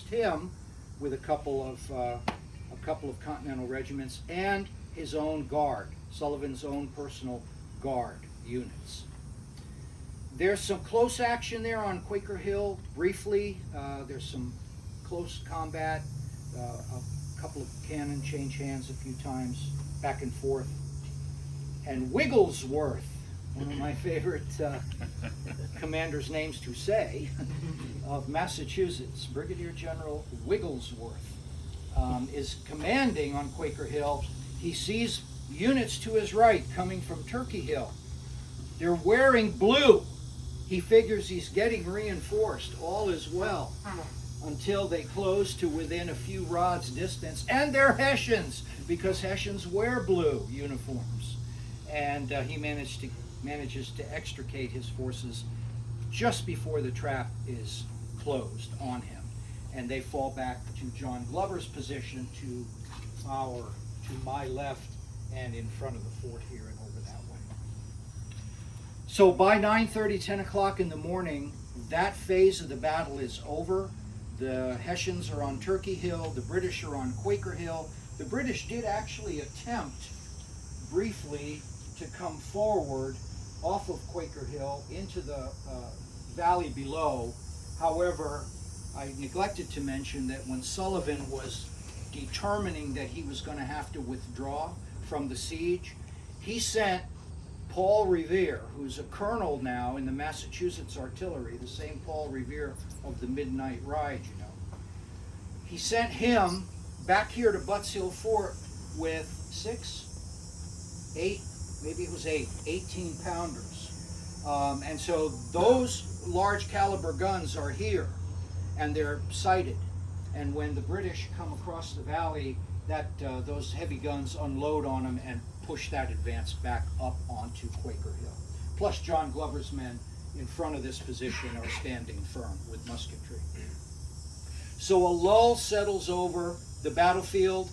just him with a couple of Continental regiments and his own guard, Sullivan's own personal guard units. There's some close action there on Quaker Hill. Briefly, there's some close combat. A couple of cannon change hands a few times, back and forth. And Wigglesworth, one of my favorite commander's names to say, of Massachusetts, Brigadier General Wigglesworth, is commanding on Quaker Hill. He sees units to his right coming from Turkey Hill. They're wearing blue. He figures he's getting reinforced. All is well until they close to within a few rods distance. And they're Hessians, because Hessians wear blue uniforms. And he manages to extricate his forces just before the trap is closed on him. And they fall back to John Glover's position to my left and in front of the fort here and over that way. So by 9:30, 10 o'clock in the morning, that phase of the battle is over. The Hessians are on Turkey Hill. The British are on Quaker Hill. The British did actually attempt briefly to come forward off of Quaker Hill into the valley below. However, I neglected to mention that when Sullivan was determining that he was going to have to withdraw from the siege, he sent Paul Revere, who's a colonel now in the Massachusetts Artillery, the same Paul Revere of the Midnight Ride, you know. He sent him back here to Butts Hill Fort with 18 pounders. And so those large caliber guns are here, and they're sighted. And when the British come across the valley, those heavy guns unload on them and push that advance back up onto Quaker Hill. Plus John Glover's men in front of this position are standing firm with musketry. So a lull settles over the battlefield.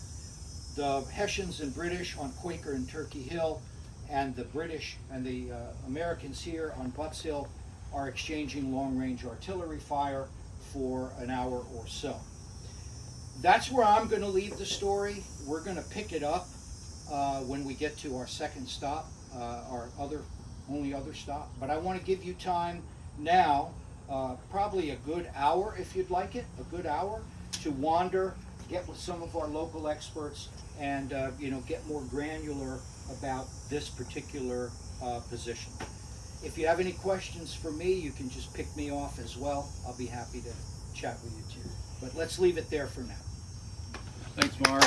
The Hessians and British on Quaker and Turkey Hill, and the British and the Americans here on Butts Hill are exchanging long-range artillery fire for an hour or so. That's where I'm going to leave the story. We're going to pick it up when we get to our second stop, our only other stop. But I want to give you time now, probably a good hour if you'd like it, a good hour to wander, get with some of our local experts, and get more granular about this particular position. If you have any questions for me, you can just pick me off as well. I'll be happy to chat with you too. But let's leave it there for now. Thanks, Mark.